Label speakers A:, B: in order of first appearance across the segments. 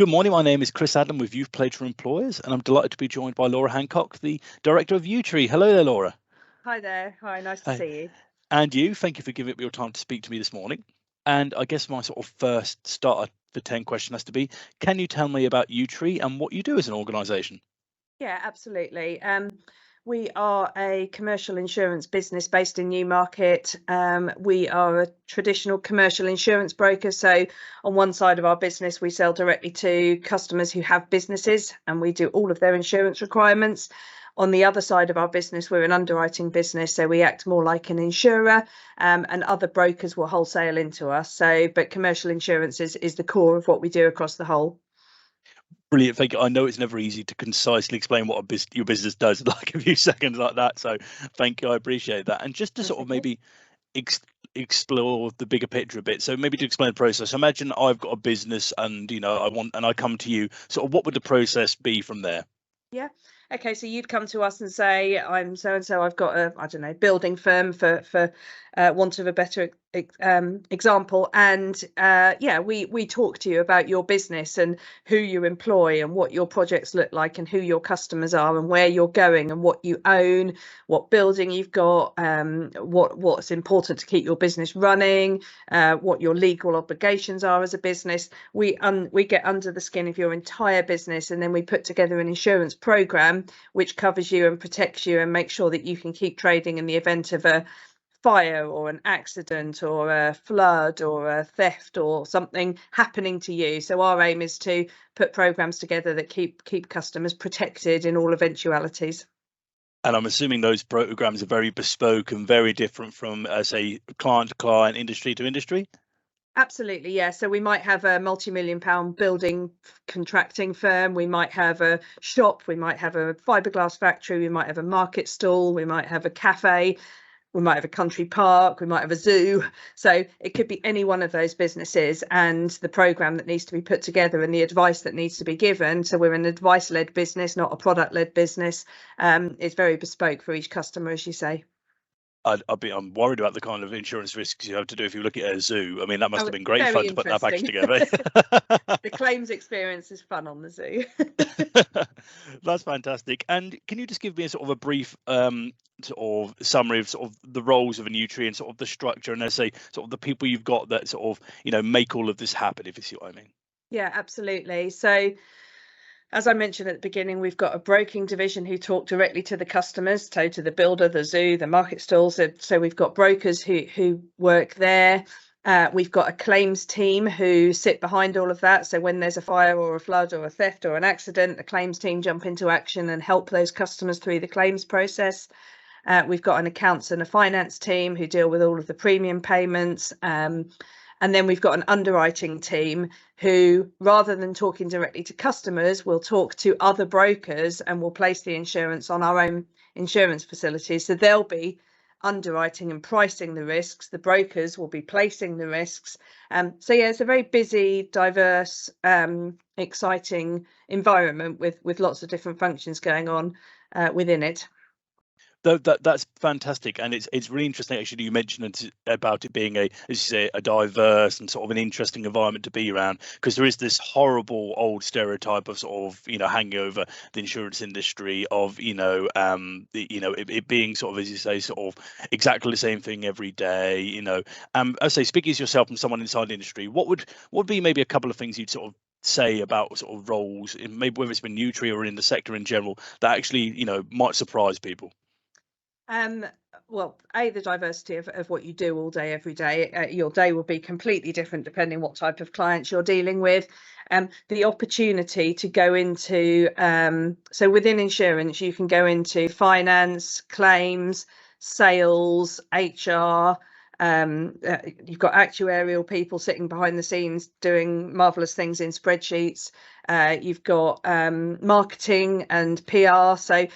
A: Good morning. My name is Chris Adam with Youth Pledge for Employers, and I'm delighted to be joined by Laura Hancock, the Director of Yutree. Hello there, Laura.
B: Hi there. Hi, nice to
A: Hi.
B: see you.
A: And you, thank you for giving up your time to speak to me this morning. And I guess my sort of first starter for 10 question has to be, can you tell me about Yutree and what you do as an organisation?
B: Yeah, absolutely. We are a commercial insurance business based in Newmarket. We are a traditional commercial insurance broker. So on one side of our business, we sell directly to customers who have businesses and we do all of their insurance requirements. On the other side of our business, we're an underwriting business. So we act more like an insurer, and other brokers will wholesale into us. But commercial insurance is the core of what we do across the whole.
A: Brilliant. Thank you. I know it's never easy to concisely explain what your business does in like a few seconds like that. So thank you. I appreciate that. And just to sort of maybe explore the bigger picture a bit. So maybe to explain the process, imagine I've got a business and, I come to you, sort of what would the process be from there?
B: Yeah. Okay. So you'd come to us and say, I'm so and so. I've got a, I don't know, building firm for want of a better example. And yeah, we talk to you about your business and who you employ and what your projects look like and who your customers are and where you're going and what you own, what building you've got, what's important to keep your business running, what your legal obligations are as a business. We get under the skin of your entire business, and then we put together an insurance program which covers you and protects you and makes sure that you can keep trading in the event of a fire or an accident or a flood or a theft or something happening to you. So our aim is to put programs together that keep customers protected in all eventualities.
A: And I'm assuming those programs are very bespoke and very different from, say, client to client, industry to industry.
B: Absolutely, yeah. So we might have a multi-million-pound building contracting firm, we might have a shop, we might have a fiberglass factory, we might have a market stall, we might have a cafe, we might have a country park, we might have a zoo. So it could be any one of those businesses, and the program that needs to be put together and the advice that needs to be given. So we're an advice-led business, not a product-led business. It's very bespoke for each customer, as you say.
A: I'm worried about the kind of insurance risks you have to do if you look at a zoo. I mean, that must have been great
B: Very
A: fun to put that package
B: interesting.
A: together.
B: The claims experience is fun on the zoo.
A: That's fantastic. And can you just give me a sort of a brief sort of summary of sort of the roles of a Yutree and sort of the structure and let's say sort of the people you've got that sort of make all of this happen, if you see what I mean?
B: Yeah, absolutely. So as I mentioned at the beginning, we've got a broking division who talk directly to the customers, so to the builder, the zoo, the market stalls. So we've got brokers who work there. We've got a claims team who sit behind all of that. So when there's a fire or a flood or a theft or an accident, the claims team jump into action and help those customers through the claims process. We've got an accounts and a finance team who deal with all of the premium payments. And then we've got an underwriting team who, rather than talking directly to customers, will talk to other brokers and will place the insurance on our own insurance facilities. So they'll be underwriting and pricing the risks. The brokers will be placing the risks. So yeah, it's a very busy, diverse, exciting environment with lots of different functions going on within it.
A: That's fantastic, and it's really interesting actually. You mentioned about it being as you say, a diverse and sort of an interesting environment to be around, because there is this horrible old stereotype of sort of hanging over the insurance industry of it being sort of, as you say, sort of exactly the same thing every day. I say, speaking as yourself and someone inside the industry, what would be maybe a couple of things you'd sort of say about sort of roles, in maybe whether it's been Yutree or in the sector in general, that actually might surprise people?
B: Well, the diversity of what you do all day, every day. Your day will be completely different depending what type of clients you're dealing with. The opportunity to go into, so within insurance, you can go into finance, claims, sales, HR. You've got actuarial people sitting behind the scenes doing marvelous things in spreadsheets. You've got marketing and PR. So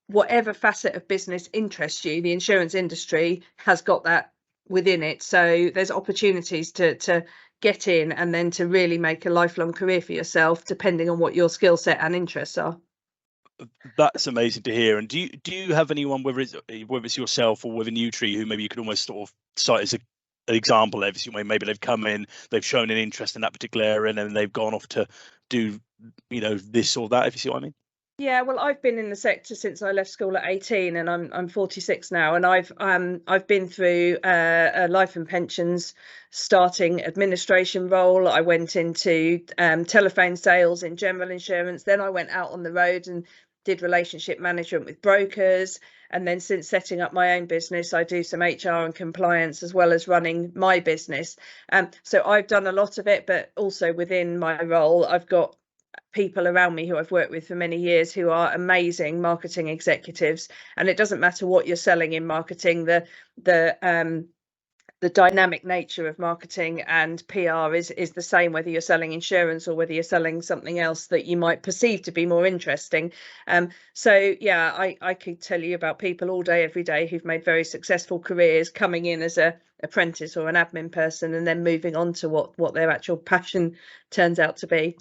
B: whatever facet of business interests you, the insurance industry has got that within it. So there's opportunities to get in and then to really make a lifelong career for yourself, depending on what your skill set and interests are.
A: That's amazing to hear. And do you have anyone, whether it's yourself or within Yutree, who maybe you could almost sort of cite as an example of maybe they've come in, they've shown an interest in that particular area, and then they've gone off to do, you know, this or that, if you see what I mean?
B: Yeah, well, I've been in the sector since I left school at 18, and I'm 46 now, and I've been through a life and pensions starting administration role. I went into telephone sales in general insurance. Then I went out on the road and did relationship management with brokers. And then since setting up my own business, I do some HR and compliance as well as running my business. So I've done a lot of it, but also within my role, I've got people around me who I've worked with for many years who are amazing marketing executives, and it doesn't matter what you're selling in marketing, the dynamic nature of marketing and PR is the same whether you're selling insurance or whether you're selling something else that you might perceive to be more interesting. So yeah, I could tell you about people all day every day who've made very successful careers coming in as a apprentice or an admin person and then moving on to what their actual passion turns out to be.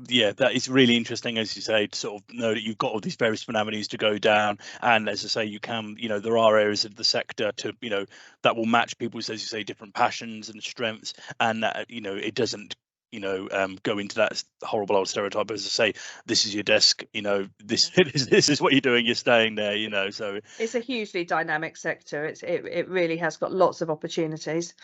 A: Yeah, that is really interesting, as you say, to sort of know that you've got all these various different avenues to go down. And as I say, you can, you know, there are areas of the sector to, you know, that will match people's, as you say, different passions and strengths. And that, you know, it doesn't, you know, go into that horrible old stereotype. As I say, this is your desk, you know, this is what you're doing, you're staying there, you know. So
B: it's a hugely dynamic sector. It really has got lots of opportunities.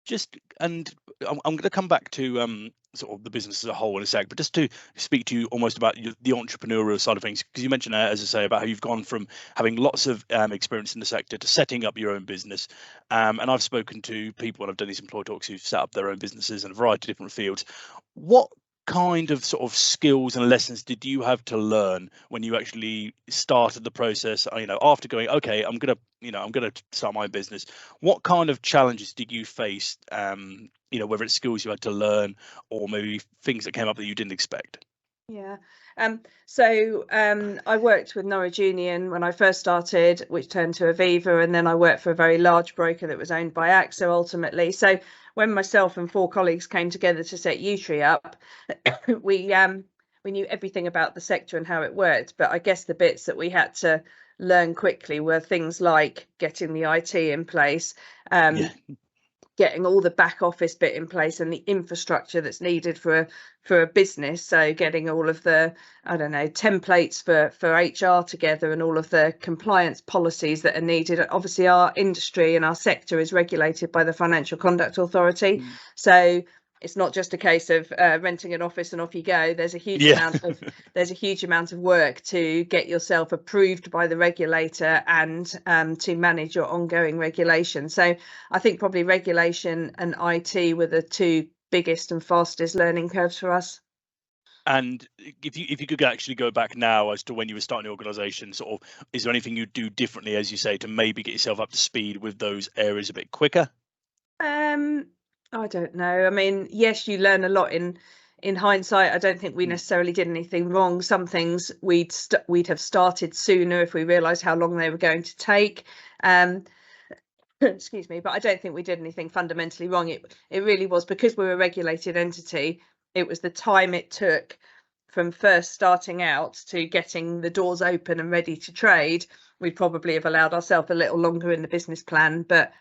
A: just, and I'm going to come back to sort of the business as a whole in a sec, but just to speak to you almost about the entrepreneurial side of things, because you mentioned, as I say, about how you've gone from having lots of experience in the sector to setting up your own business. And I've spoken to people when I've done these employee talks who've set up their own businesses in a variety of different fields. What kind of sort of skills and lessons did you have to learn when you actually started the process, you know, after going, okay, I'm gonna start my business? What kind of challenges did you face, you know, whether it's skills you had to learn or maybe things that came up that you didn't expect?
B: Yeah. So I worked with Norwich Union when I first started, which turned to Aviva, and then I worked for a very large broker that was owned by AXA ultimately. So when myself and 4 colleagues came together to set Yutree up, we knew everything about the sector and how it worked, but I guess the bits that we had to learn quickly were things like getting the IT in place,
A: Yeah.
B: getting all the back office bit in place and the infrastructure that's needed for a business. So getting all of the, I don't know, templates for HR together and all of the compliance policies that are needed. Obviously, our industry and our sector is regulated by the Financial Conduct Authority.
A: Mm.
B: So it's not just a case of renting an office and off you go. There's a huge
A: Yeah.
B: amount of work to get yourself approved by the regulator and to manage your ongoing regulation. So I think probably regulation and IT were the 2 biggest and fastest learning curves for us.
A: And if you could actually go back now as to when you were starting the organisation, sort of, is there anything you'd do differently, as you say, to maybe get yourself up to speed with those areas a bit quicker?
B: I don't know. I mean, yes, you learn a lot in hindsight. I don't think we
A: Mm.
B: necessarily did anything wrong. Some things we'd have started sooner if we realised how long they were going to take. Excuse me, but I don't think we did anything fundamentally wrong. It really was because we're a regulated entity. It was the time it took from first starting out to getting the doors open and ready to trade. We'd probably have allowed ourselves a little longer in the business plan, but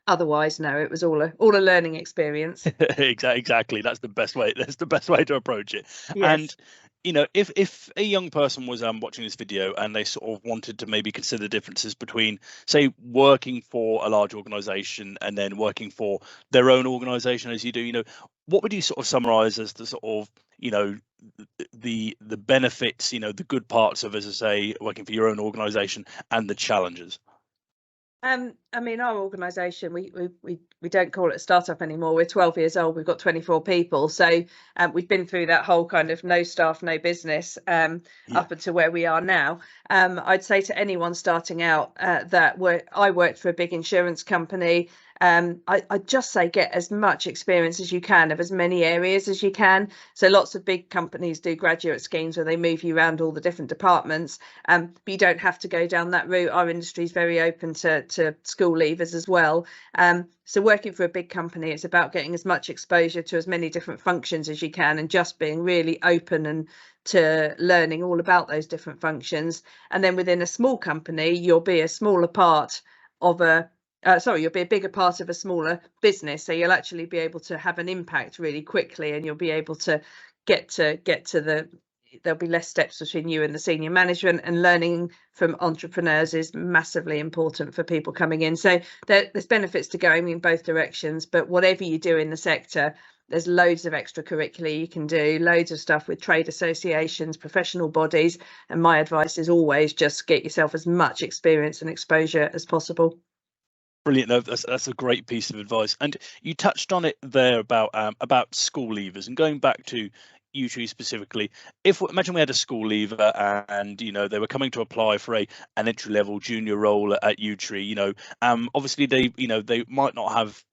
B: otherwise, no, it was all a learning experience.
A: Exactly. That's the best way. That's the best way to approach it. And
B: Yes.
A: you know, if a young person was watching this video and they sort of wanted to maybe consider the differences between, say, working for a large organization and then working for their own organization, as you do, you know, what would you sort of summarize as the sort of, you know, the benefits, you know, the good parts of, as I say, working for your own organization and the challenges?
B: I mean, our organisation, we don't call it a startup anymore. We're 12 years old. We've got 24 people. So we've been through that whole kind of no staff, no business
A: Yeah.
B: up until where we are now. I'd say to anyone starting out I worked for a big insurance company. I'd just say get as much experience as you can of as many areas as you can. So lots of big companies do graduate schemes where they move you around all the different departments. But you don't have to go down that route. Our industry is very open to school leavers as well. So working for a big company, it's about getting as much exposure to as many different functions as you can and just being really open and to learning all about those different functions. And then within a small company, you'll be a smaller part of a you'll be a bigger part of a smaller business, so you'll actually be able to have an impact really quickly, and you'll be able to get to the there'll be less steps between you and the senior management, and learning from entrepreneurs is massively important for people coming in. So there's benefits to going in both directions, but whatever you do in the sector, there's loads of extracurricular you can do, loads of stuff with trade associations, professional bodies, and my advice is always just get yourself as much experience and exposure as possible.
A: Brilliant. No, that's a great piece of advice. And you touched on it there about school leavers, and going back to Yutree specifically. Imagine we had a school leaver and they were coming to apply for an entry level junior role at Yutree. Obviously they might not have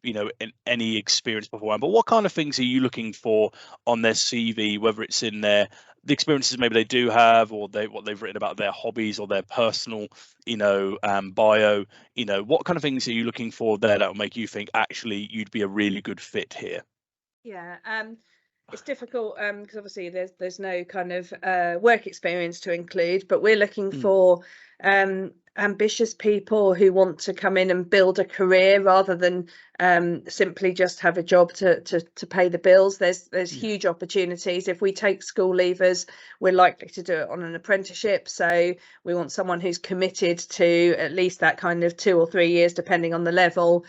A: any experience beforehand, but what kind of things are you looking for on their CV, whether it's in the experiences maybe they do have, or what they've written about their hobbies or their personal bio? What kind of things are you looking for there that will make you think actually you'd be a really good fit here?
B: Yeah, it's difficult because obviously there's no kind of work experience to include, but we're looking for ambitious people who want to come in and build a career rather than simply just have a job to pay the bills. There's huge opportunities. If we take school leavers, we're likely to do it on an apprenticeship, so we want someone who's committed to at least that kind of 2 or 3 years depending on the level,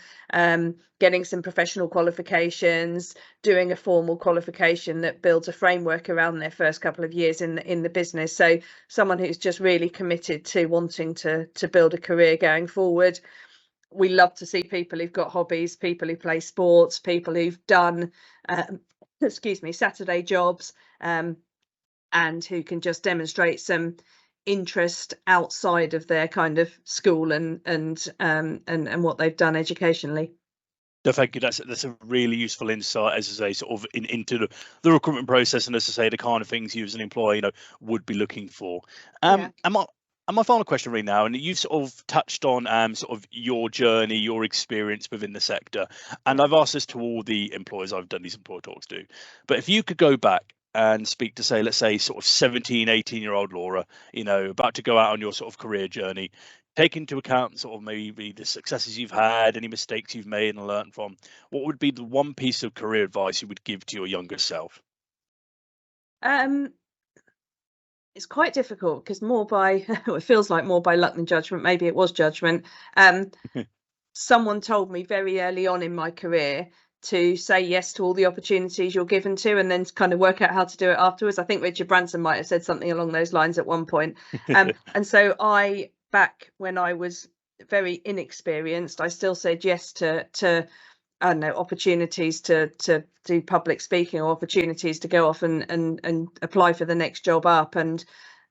B: getting some professional qualifications, doing a formal qualification that builds a framework around their first couple of years in the business. So someone who's just really committed to wanting to build a career going forward. We love to see people who've got hobbies, people who play sports, people who've done Saturday jobs, and who can just demonstrate some interest outside of their kind of school and what they've done educationally.
A: No, thank you. That's a really useful insight, as I say, sort of into the recruitment process, and as I say, the kind of things you as an employer, would be looking for. And my final question right now, and you've sort of touched on sort of your journey, your experience within the sector, and I've asked this to all the employers I've done these employer talks to, but if you could go back and speak to, say, let's say sort of 17, 18-year-old Laura, about to go out on your sort of career journey, take into account sort of maybe the successes you've had, any mistakes you've made and learned from, what would be the one piece of career advice you would give to your younger self?
B: It's quite difficult because it feels like more by luck than judgment. Maybe it was judgment. Someone told me very early on in my career to say yes to all the opportunities you're given to, and then kind of work out how to do it afterwards. I think Richard Branson might have said something along those lines at one point. And so back when I was very inexperienced, I still said yes to I don't know, opportunities to do public speaking, or opportunities to go off and apply for the next job up. And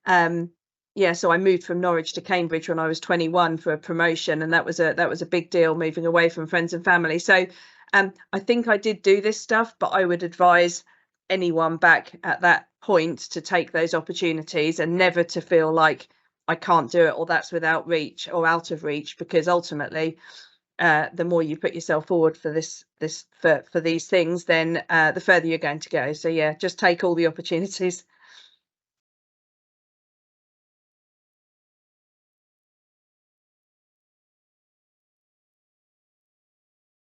B: so I moved from Norwich to Cambridge when I was 21 for a promotion, and that was a big deal, moving away from friends and family. So I think I did do this stuff, but I would advise anyone back at that point to take those opportunities and never to feel like I can't do it, or that's without reach or out of reach, because ultimately the more you put yourself forward for these things, then the further you're going to go. So yeah, just take all the opportunities.